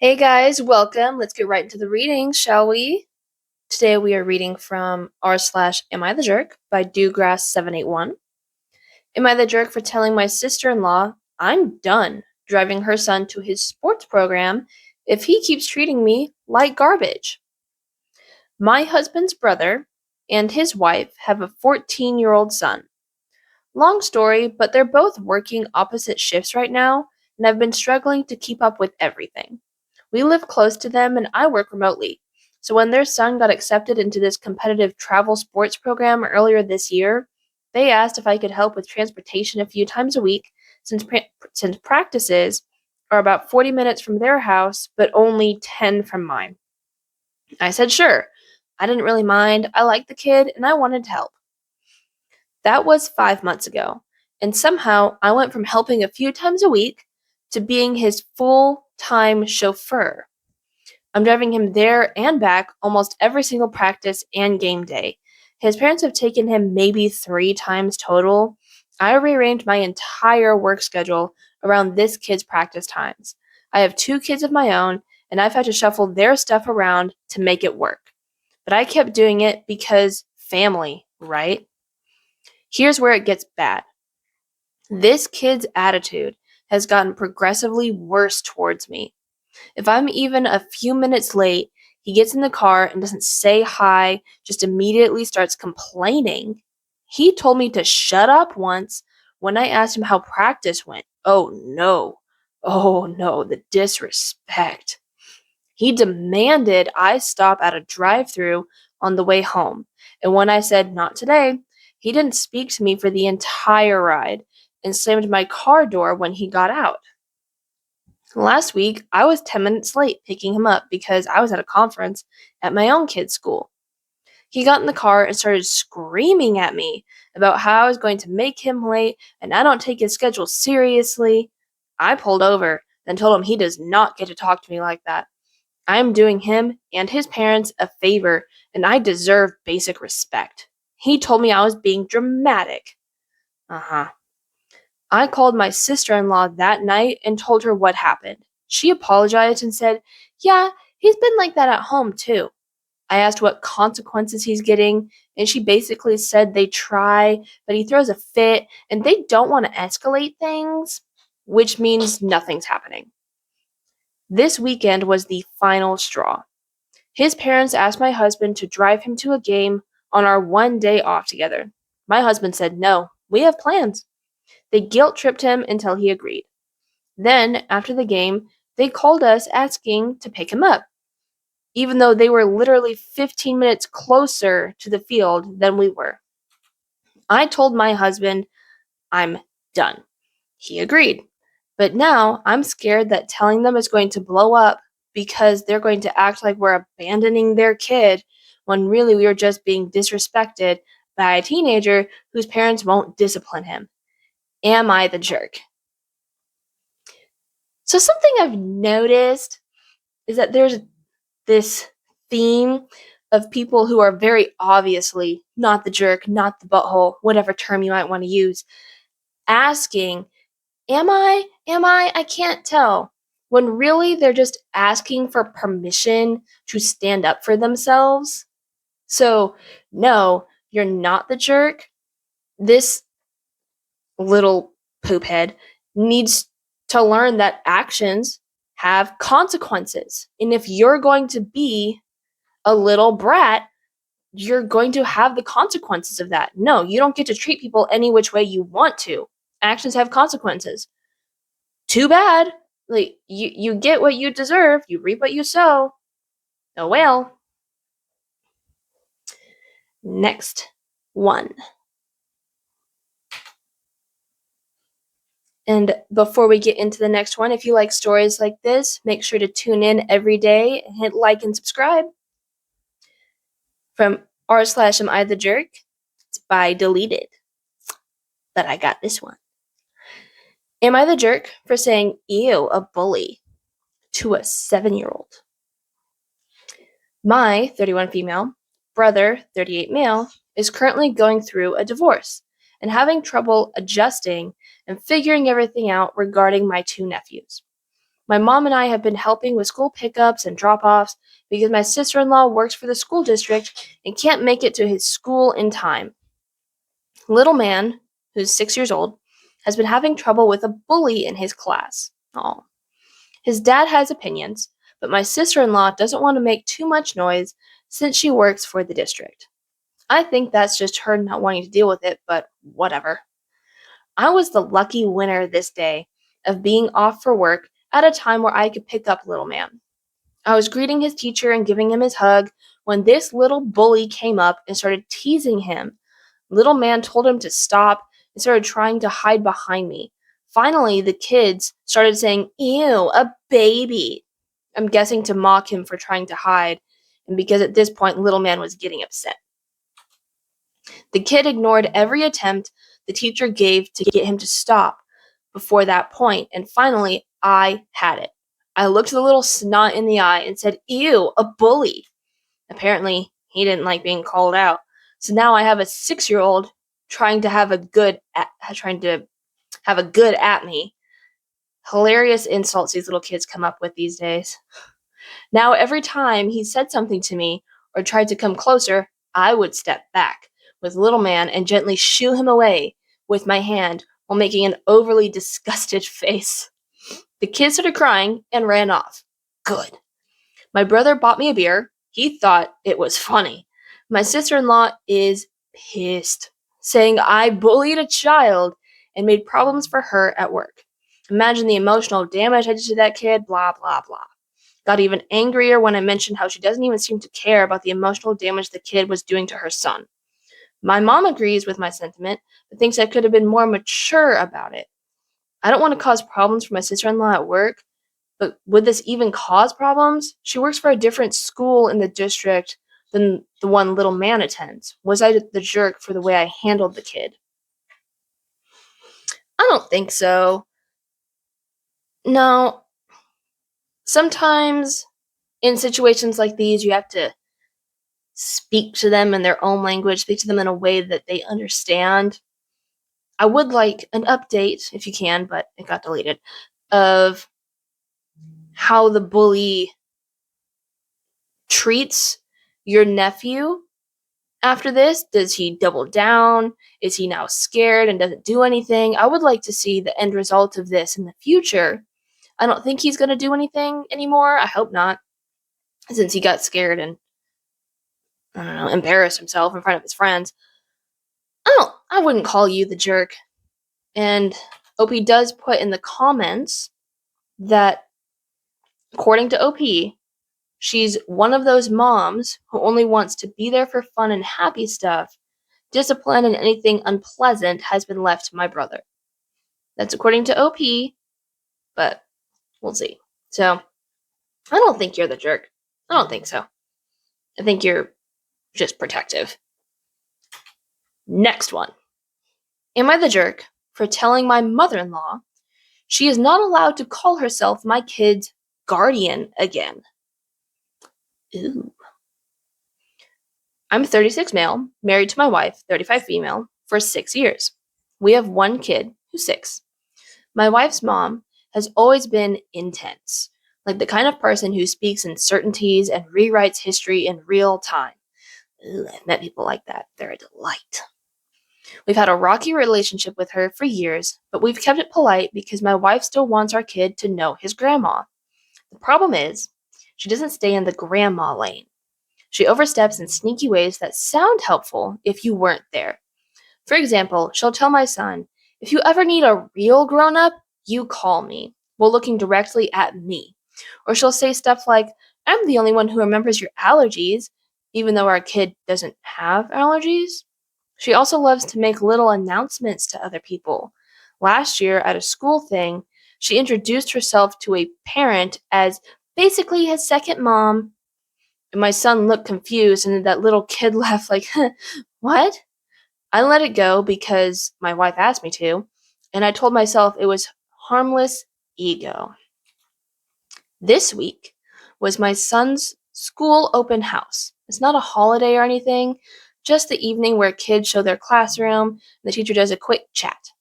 Hey guys, welcome. Let's get right into the reading, shall we? Today we are reading from r/Am I the Jerk by Dewgrass781. Am I the jerk for telling my sister-in-law I'm done driving her son to his sports program if he keeps treating me like garbage? My husband's brother and his wife have a 14-year-old son. Long story, but they're both working opposite shifts right now, and I've been struggling to keep up with everything. We live close to them and I work remotely. So when their son got accepted into this competitive travel sports program earlier this year, they asked if I could help with transportation a few times a week since practices are about 40 minutes from their house but only 10 from mine. I said sure. I didn't really mind. I liked the kid and I wanted to help. That was 5 months ago, and somehow I went from helping a few times a week to being his full-time chauffeur. I'm driving him there and back almost every single practice and game day. His parents have taken him maybe 3 times total. I rearranged my entire work schedule around this kid's practice times. I have 2 kids of my own, and I've had to shuffle their stuff around to make it work. But I kept doing it because family, right? Here's where it gets bad. This kid's attitude has gotten progressively worse towards me. If I'm even a few minutes late, he gets in the car and doesn't say hi, just immediately starts complaining. He told me to shut up once when I asked him how practice went. Oh no. Oh no, the disrespect. He demanded I stop at a drive-thru on the way home, and when I said not today, he didn't speak to me for the entire ride and slammed my car door when he got out. Last week, I was 10 minutes late picking him up because I was at a conference at my own kid's school. He got in the car and started screaming at me about how I was going to make him late and I don't take his schedule seriously. I pulled over, then told him he does not get to talk to me like that. I am doing him and his parents a favor, and I deserve basic respect. He told me I was being dramatic. Uh-huh. I called my sister-in-law that night and told her what happened. She apologized and said, yeah, he's been like that at home too. I asked what consequences he's getting, and she basically said they try, but he throws a fit, and they don't want to escalate things, which means nothing's happening. This weekend was the final straw. His parents asked my husband to drive him to a game on our one day off together. My husband said no, we have plans. They guilt-tripped him until he agreed. Then, after the game, they called us asking to pick him up, even though they were literally 15 minutes closer to the field than we were. I told my husband I'm done. He agreed. But now I'm scared that telling them is going to blow up because they're going to act like we're abandoning their kid when really we were just being disrespected by a teenager whose parents won't discipline him. Am I the jerk? So something I've noticed is that there's this theme of people who are very obviously not the jerk, not the butthole, whatever term you might want to use, asking, Am I? I can't tell. When really they're just asking for permission to stand up for themselves. So, no, you're not the jerk. This little poophead needs to learn that actions have consequences. And if you're going to be a little brat, you're going to have the consequences of that. No, you don't get to treat people any which way you want to. Actions have consequences. Too bad. Like you get what you deserve, you reap what you sow. Oh well. Next one. And before we get into the next one, if you like stories like this, make sure to tune in every day and hit like and subscribe. From r/Am I the Jerk? It's by Deleted. But I got this one. Am I the jerk for saying ew, a bully to a 7-year-old? My 31 female brother, 38 male, is currently going through a divorce and having trouble adjusting and figuring everything out regarding my 2 nephews. My mom and I have been helping with school pickups and drop-offs because my sister-in-law works for the school district and can't make it to his school in time. Little man, who's 6 years old, has been having trouble with a bully in his class. Oh. His dad has opinions, but my sister-in-law doesn't want to make too much noise since she works for the district. I think that's just her not wanting to deal with it, but whatever. I was the lucky winner this day of being off for work at a time where I could pick up little man. I was greeting his teacher and giving him his hug when this little bully came up and started teasing him. Little man told him to stop and started trying to hide behind me. Finally, the kids started saying, "Ew, a baby." I'm guessing to mock him for trying to hide, and because at this point, little man was getting upset. The kid ignored every attempt the teacher gave to get him to stop before that point, and finally, I had it. I looked the little snot in the eye and said, "Ew, a bully." Apparently, he didn't like being called out. So now I have a 6-year-old trying to have a good at me. Hilarious insults these little kids come up with these days. Now every time he said something to me or tried to come closer, I would step back with little man and gently shoo him away with my hand while making an overly disgusted face. The kid started crying and ran off. Good. My brother bought me a beer. He thought it was funny. My sister-in-law is pissed, saying I bullied a child and made problems for her at work. Imagine the emotional damage I did to that kid, blah, blah, blah. Got even angrier when I mentioned how she doesn't even seem to care about the emotional damage the kid was doing to her son. My mom agrees with my sentiment, but thinks I could have been more mature about it. I don't want to cause problems for my sister-in-law at work, but would this even cause problems? She works for a different school in the district than the one little man attends. Was I the jerk for the way I handled the kid? I don't think so. No. Sometimes in situations like these, you have to speak to them in their own language, speak to them in a way that they understand. I would like an update, if you can, but it got deleted, of how the bully treats your nephew after this. Does he double down? Is he now scared and doesn't do anything? I would like to see the end result of this in the future. I don't think he's going to do anything anymore. I hope not, since he got scared and, I don't know, embarrassed himself in front of his friends. I wouldn't call you the jerk. And OP does put in the comments that, according to OP, she's one of those moms who only wants to be there for fun and happy stuff. Discipline and anything unpleasant has been left to my brother. That's according to OP, but we'll see. So, I don't think you're the jerk. I don't think so. I think you're just protective. Next one. Am I the jerk for telling my mother-in-law she is not allowed to call herself my kid's guardian again? Ooh. I'm 36 male, married to my wife, 35 female, for 6 years. We have one kid who's 6. My wife's mom has always been intense, like the kind of person who speaks in certainties and rewrites history in real time. Ooh, I've met people like that. They're a delight. We've had a rocky relationship with her for years, but we've kept it polite because my wife still wants our kid to know his grandma. The problem is, she doesn't stay in the grandma lane. She oversteps in sneaky ways that sound helpful if you weren't there. For example, she'll tell my son, "If you ever need a real grown-up, you call me," while looking directly at me. Or she'll say stuff like, "I'm the only one who remembers your allergies," even though our kid doesn't have allergies. She also loves to make little announcements to other people. Last year, at a school thing, she introduced herself to a parent as basically his second mom. And my son looked confused, and that little kid laughed like, "What?" I let it go because my wife asked me to, and I told myself it was harmless ego. This week was my son's school open house. It's not a holiday or anything, just the evening where kids show their classroom and the teacher does a quick chat.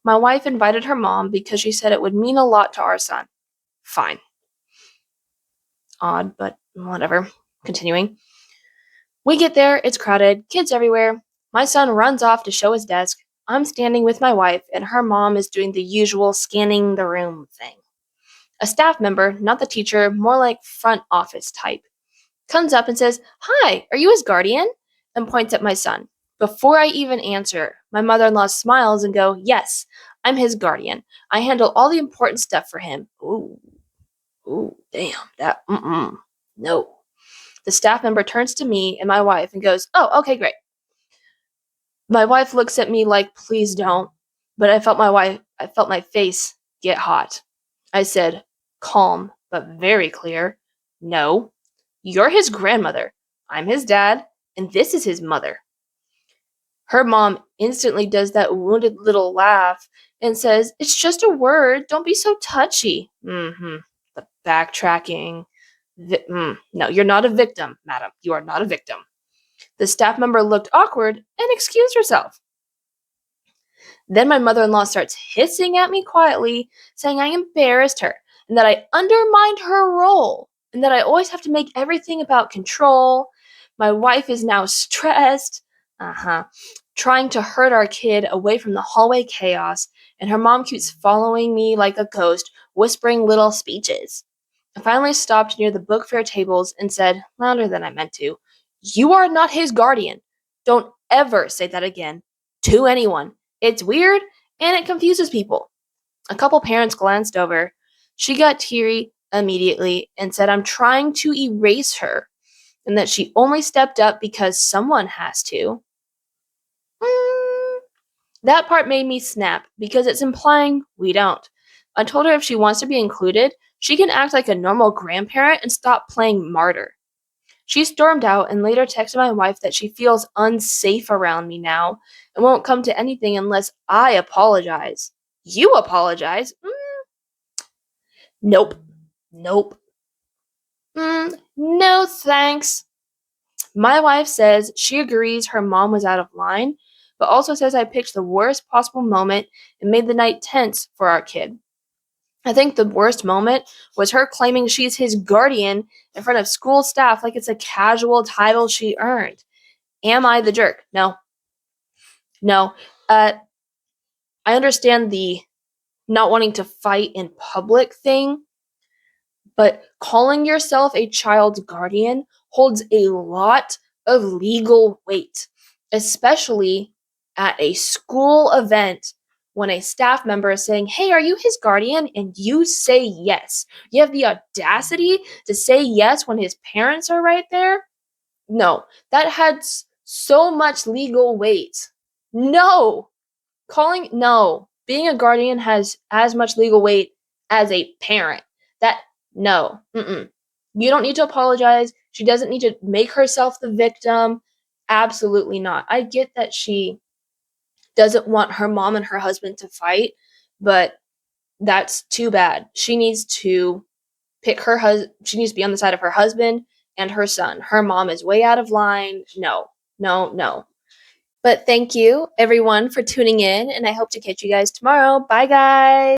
My wife invited her mom because she said it would mean a lot to our son. Fine. Odd, but whatever. Continuing. We get there, it's crowded, kids everywhere. My son runs off to show his desk. I'm standing with my wife, and her mom is doing the usual scanning the room thing. A staff member, not the teacher, more like front office type, comes up and says, "Hi, are you his guardian?" and points at my son. Before I even answer, my mother-in-law smiles and go, "Yes, I'm his guardian. I handle all the important stuff for him." Ooh, damn, no. The staff member turns to me and my wife and goes, "Oh, okay, great." My wife looks at me like, "Please don't." But I felt my face get hot. I said, calm but very clear, "No, you're his grandmother. I'm his dad, and this is his mother." Her mom instantly does that wounded little laugh and says, "It's just a word. Don't be so touchy." The backtracking. No, you're not a victim, madam. You are not a victim. The staff member looked awkward and excused herself. Then my mother-in-law starts hissing at me quietly, saying I embarrassed her and that I undermined her role and that I always have to make everything about control. My wife is now stressed, trying to herd our kid away from the hallway chaos, and her mom keeps following me like a ghost, whispering little speeches. I finally stopped near the book fair tables and said, louder than I meant to, "You are not his guardian. Don't ever say that again to anyone. It's weird and it confuses people." A couple parents glanced over. She got teary immediately and said I'm trying to erase her and that she only stepped up because someone has to. That part made me snap because it's implying we don't. I told her if she wants to be included, she can act like a normal grandparent and stop playing martyr. She stormed out and later texted my wife that she feels unsafe around me now and won't come to anything unless I apologize. You apologize? Nope. No thanks. My wife says she agrees her mom was out of line, but also says I picked the worst possible moment and made the night tense for our kid. I think the worst moment was her claiming she's his guardian in front of school staff like it's a casual title she earned. Am I the jerk? No. I understand the not wanting to fight in public thing, but calling yourself a child's guardian holds a lot of legal weight, especially at a school event when a staff member is saying, "Hey, are you his guardian?" and you say yes. You have the audacity to say yes when his parents are right there? No, that had so much legal weight. No, being a guardian has as much legal weight as a parent. No, you don't need to apologize. She doesn't need to make herself the victim. Absolutely not. I get that she doesn't want her mom and her husband to fight, but that's too bad. She needs to she needs to be on the side of her husband and her son. Her mom is way out of line. No. But thank you, everyone, for tuning in, and I hope to catch you guys tomorrow. Bye, guys.